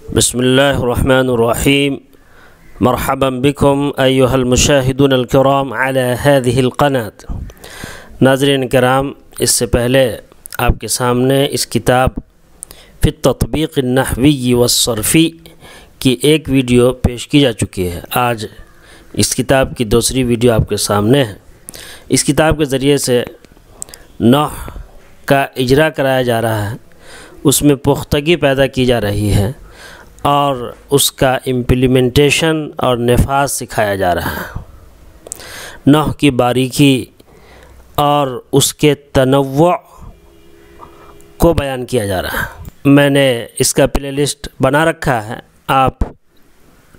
بسم الله الرحمن الرحيم. مرحبا بكم أيها المشاهدون الكرام على هذه القناة. ناظرین کرام، اس سے پہلے آپ کے سامنے اس کتاب فی التطبیق النحوی والصرفی کی ایک ویڈیو پیش کی جا چکی ہے. آج اس کتاب کی دوسری ویڈیو آپ کے سامنے ہے. اس کتاب کے ذریعے سے نحو کا اجرا کرایا جا رہا ہے، اس میں پختگی پیدا کی جا رہی ہے اور اس کا امپلیمنٹیشن اور نفاذ سکھایا جا رہا ہے. نحو کی باریکی اور اس کے تنوع کو بیان کیا جا رہا ہے. میں نے اس کا پلے لسٹ بنا رکھا ہے، آپ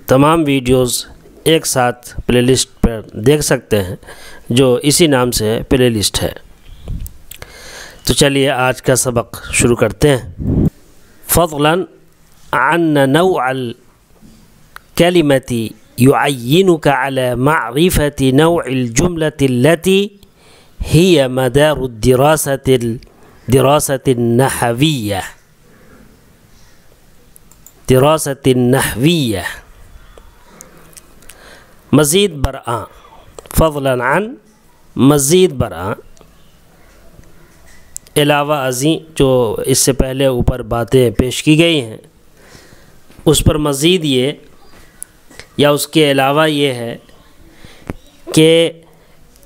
تمام ویڈیوز ایک ساتھ پلے لسٹ پر دیکھ سکتے ہیں جو اسی نام سے پلے لسٹ ہے. تو چلیے آج کا سبق شروع کرتے ہیں. فضلاً عن نوع الكلمة يعينك على معرفة نوع الجملة التي هي مدار الدراسة النحوية. مزید برآں، فضلاً عن مزید برآں، علاوہ ازیں جو اس سے پہلے اوپر باتیں پیش کی گئی ہیں اس پر مزید یہ یا اس کے علاوہ یہ ہے کہ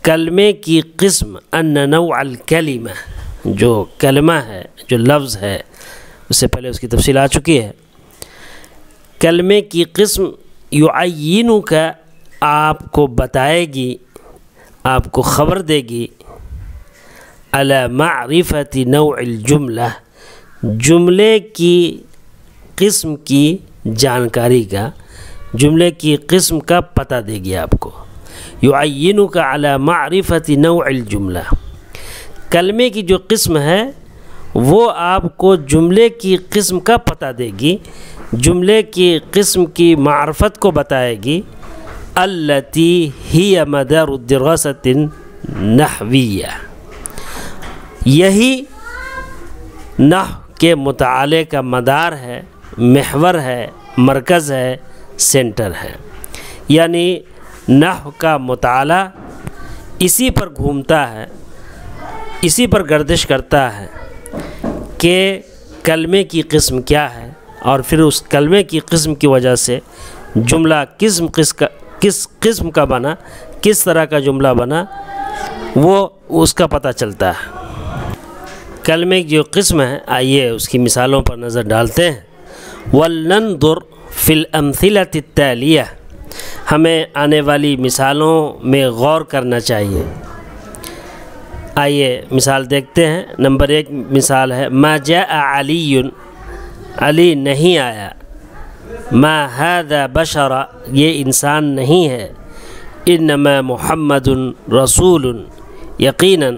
کلمے کی قسم ان نوع الکلمہ، جو کلمہ ہے، جو لفظ ہے، اس سے پہلے اس کی تفصیل آ چکی ہے. کلمے کی قسم یعینک، آپ کو بتائے گی، آپ کو خبر دے گی، علی معرفت نوع الجملہ، جملے کی قسم کی جانکاری کا، جملے کی قسم کا پتہ دے گی آپ کو. یعینک علی معرفت نوع الجملہ، کلمے کی جو قسم ہے وہ آپ کو جملے کی قسم کا پتہ دے گی، جملے کی قسم کی معرفت کو بتائے گی. التی ہی مدار الدراسة النحویہ، یہی نحو کے مطالعے کا مدار ہے، محور ہے، مرکز ہے، سینٹر ہے. یعنی نحو کا مطالعہ اسی پر گھومتا ہے، اسی پر گردش کرتا ہے کہ کلمے کی قسم کیا ہے، اور پھر اس کلمے کی قسم کی وجہ سے جملہ کس قسم کا بنا، کس طرح کا جملہ بنا، وہ اس کا پتہ چلتا ہے. کلمے کی جو قسم ہے، آئیے اس کی مثالوں پر نظر ڈالتے ہیں. وَلْنَنْظُرْ فِي الْأَمْثِلَةِ التَّالِيَةِ، ہمیں آنے والی مثالوں میں غور کرنا چاہیے. آئیے مثال دیکھتے ہیں. نمبر 1 مثال ہے ما جاء علی، علی نہیں آیا. ما هذا بشر، یہ انسان نہیں ہے. انما محمد رسول، یقیناً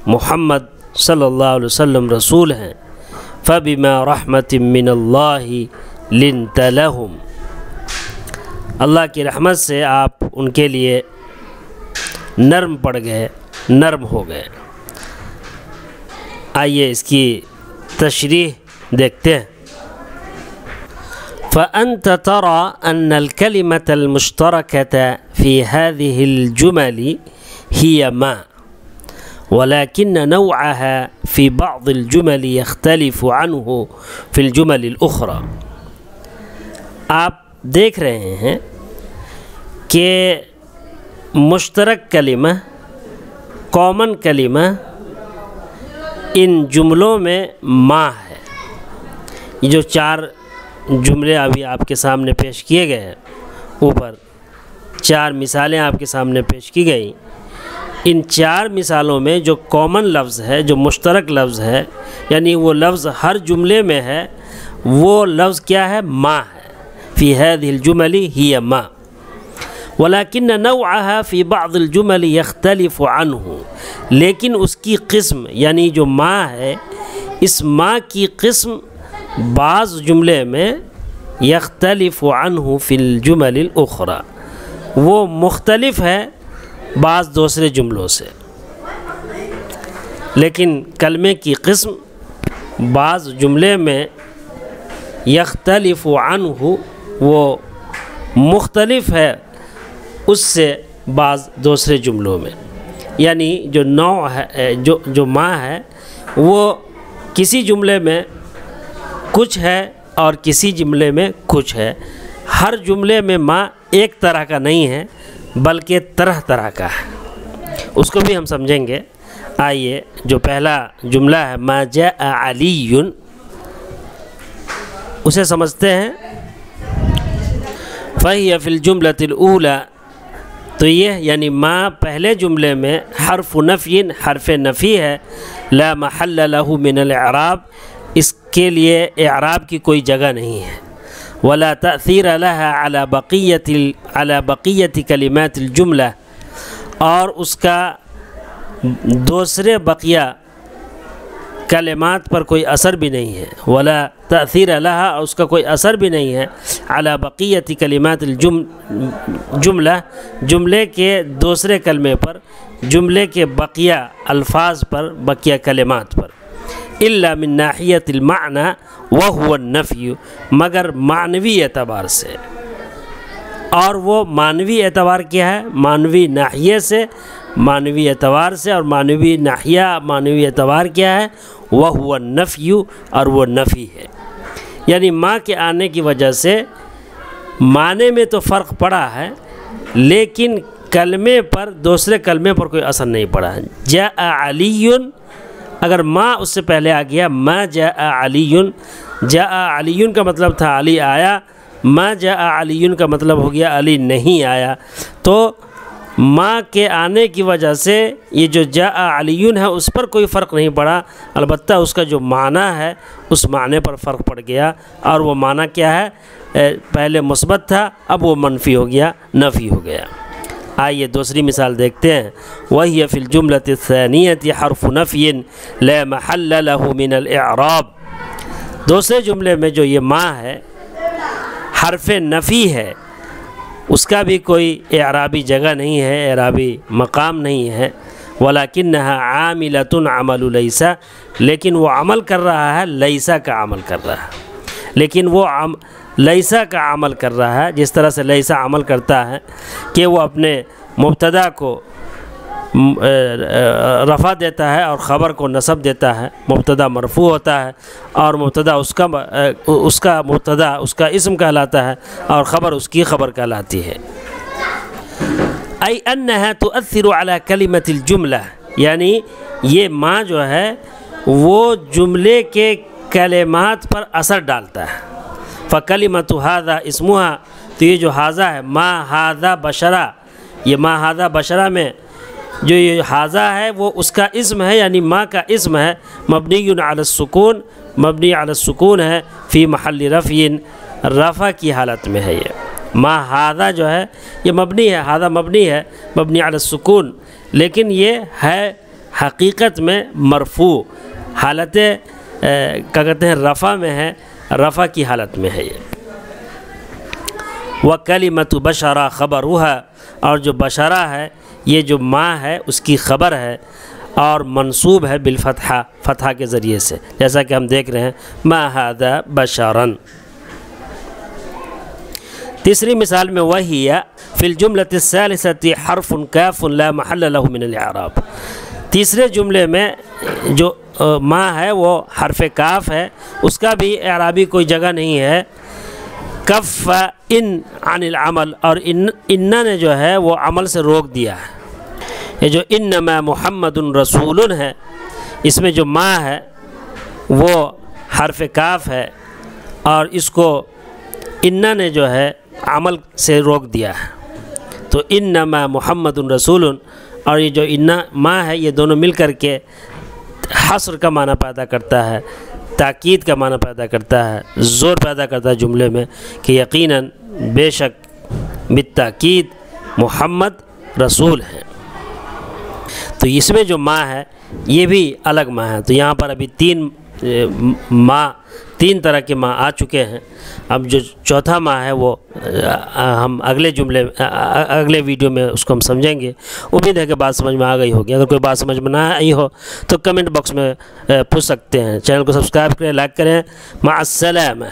محمد صلی اللہ علیہ وسلم رسول ہیں. فبما رحمت من اللہ لنت لہم، اللہ کی رحمت سے آپ ان کے لیے نرم پڑ گئے، نرم ہو گئے. آئیے اس کی تشریح دیکھتے ہیں. فأنت ترى أن الكلمة المشتركة في هذه الجمل هي ما، ولكن نوعها في بعض الجمل يختلف عنه في الجمل الأخرى. آپ دیکھ رہے ہیں کہ مشترک کلمہ، کامن کلمہ ان جملوں میں ما ہے. یہ جو 4 جملے ابھی آپ کے سامنے پیش کیے گئے ہیں، اوپر 4 مثالیں آپ کے سامنے پیش کی گئیں، ان 4 مثالوں میں جو کامن لفظ ہے، جو مشترک لفظ ہے، یعنی وہ لفظ ہر جملے میں ہے، وہ لفظ کیا ہے؟ ما ہے. فی هذه الجمل ہی ما، ولكن نوعها في بعض الجمل يختلف عنه، لیکن اس کی قسم یعنی جو ما ہے، اس ما کی قسم بعض جملے میں یختلف عنہ فی الجمل الاخرى، وہ مختلف ہے بعض دوسرے جملوں سے. لیکن کلمے کی قسم بعض جملے میں یختلف عنہ وہ مختلف ہے اس سے بعض دوسرے جملوں میں، یعنی جو نوع ہے جو ما ہے وہ کسی جملے میں کچھ ہے اور کسی جملے میں کچھ ہے، ہر جملے میں ما ایک طرح کا نہیں ہے بلکہ طرح طرح کا ہے، اس کو بھی ہم سمجھیں گے۔ آئیے جو پہلا جملہ ہے ما جاء علی، اسے سمجھتے ہیں۔ فَهِيَ فِي الْجُمْلَةِ الْأُولَى، تو یہ یعنی ما پہلے جملے میں حرف نفی، حرف نفی ہے، لا محل له من الاعراب، اس کے لیے اعراب کی کوئی جگہ نہیں ہے، ولا تأثیر لها على بقیت کلمات الجملہ، اور اس کا دوسرے بقیہ کلمات پر کوئی اثر بھی نہیں ہے، ولا تأثیر لها، اور اس کا کوئی اثر بھی نہیں ہے، علی بقیت کلمات الجملہ، جملے کے دوسرے کلمے پر، جملے کے بقیہ الفاظ پر، بقیہ کلمات پر، الا من ناحیت المعنی وهو النفی، مگر معنوی اعتبار سے، اور وہ معنوی اعتبار کیا ہے؟ معنوی ناحیے سے، معنوی اعتبار سے، اور معنوی ناحیہ معنوی اعتبار کیا ہے؟ وَهُوَ النَّفْيُ، اور وہ نفی ہے، یعنی ما کے آنے کی وجہ سے معنی میں تو فرق پڑا ہے لیکن کلمے پر، دوسرے کلمے پر کوئی اثر نہیں پڑا ہے۔ جاء علی، اگر ما اس سے پہلے آ گیا، ما جاء علی، جاء علی کا مطلب تھا علی آیا، ما جاء علی کا مطلب ہو گیا علی نہیں آیا، تو ما کے آنے کی وجہ سے یہ جو جاء علی ہے اس پر کوئی فرق نہیں پڑا، البتہ اس کا جو معنی ہے اس معنی پر فرق پڑ گیا، اور وہ معنی کیا ہے؟ پہلے مثبت تھا، اب وہ منفی ہو گیا، نفی ہو گیا۔ آئیے دوسری مثال دیکھتے ہیں۔ وَهِيَ فِي الْجُمْلَةِ الثَّانِيَةِ حَرْفُ نَفْيٍ لَا مَحَلَّ لَهُ مِنَ الْإِعْرَابِ، دوسرے جملے میں جو یہ ما ہے حرف نفی ہے، اس کا بھی کوئی اعرابی جگہ نہیں ہے، اعرابی مقام نہیں ہے، وَلَكِنَّهَا عَامِلَةٌ عَمَلُ لَيْسَ، لیکن وہ عمل کر رہا ہے لیسا کا عمل کر رہا ہے، لیکن وہ لیسا کا عمل کر رہا ہے، جس طرح سے لیسا عمل کرتا ہے کہ وہ اپنے مبتدا کو رفع دیتا ہے اور خبر کو نصب دیتا ہے، مبتدا مرفوع ہوتا ہے اور مبتدا اس کا مبتدا اس کا اسم کہلاتا ہے اور خبر اس کی خبر کہلاتی ہے۔ ای انہا تؤثر علی کلمۃ الجملہ، یعنی یہ ما جو ہے وہ جملے کے کلمات پر اثر ڈالتا ہے۔ فکلمۃ ھذا اسمھا، تو یہ جو ھذا ہے، ما ھذا بشرا، یہ ما ھذا بشرا میں جو یہ ھذا ہے وہ اس کا اسم ہے، یعنی ما کا اسم ہے، مبنی علی السکون، مبنی علی السکون ہے، فی محل رفع، رفع کی حالت میں ہے۔ یہ ما ھذا جو ہے یہ مبنی ہے، ھذا مبنی ہے، مبنی علی السکون، لیکن یہ ہے حقیقت میں مرفوع، حالت کیا کہتے ہیں رفع میں ہے، رفع کی حالت میں ہے یہ۔ وَكَلِمَةُ بَشَرَ خَبَرُهَا، اور جو بشرہ ہے یہ جو ما ہے اس کی خبر ہے اور منصوب ہے بالفتحہ، فتحہ کے ذریعے سے، جیسا کہ ہم دیکھ رہے ہیں ما ھذا بشرا۔ تیسری مثال میں وَهِيَ فِي الْجُمْلَةِ الثَّالِثَةِ حَرْفٌ كَافٌ لَا مَحَلَّ لَهُ مِنَ الْإِعْرَابِ، تیسرے جملے میں جو ما ہے وہ حرف کاف ہے، اس کا بھی اعرابی کوئی جگہ نہیں ہے۔ کف ان عن العمل، اور ان نے جو ہے وہ عمل سے روک دیا ہے۔ یہ جو انما محمد رسول ہے، اس میں جو ما ہے وہ حرف کاف ہے اور اس کو ان نے جو ہے عمل سے روک دیا ہے، تو انما محمد رسول، اور یہ جو ان ما ہے یہ دونوں مل کر کے حصر کا معنی پیدا کرتا ہے، تاکید کا معنی پیدا کرتا ہے، زور پیدا کرتا ہے جملے میں کہ یقیناً بے شک بالتاکید محمد رسول ہیں۔ تو اس میں جو ما ہے یہ بھی الگ ما ہے، تو یہاں پر ابھی تین طرح کے ما آ چکے ہیں۔ اب جو چوتھا ما ہے وہ ہم اگلے ویڈیو میں اس کو ہم سمجھیں گے۔ امید ہے کہ بات سمجھ میں آ گئی ہوگی، اگر کوئی بات سمجھ میں نہ آئی ہو تو کمنٹ باکس میں پوچھ سکتے ہیں۔ چینل کو سبسکرائب کریں، لائک کریں۔ مع السلامہ۔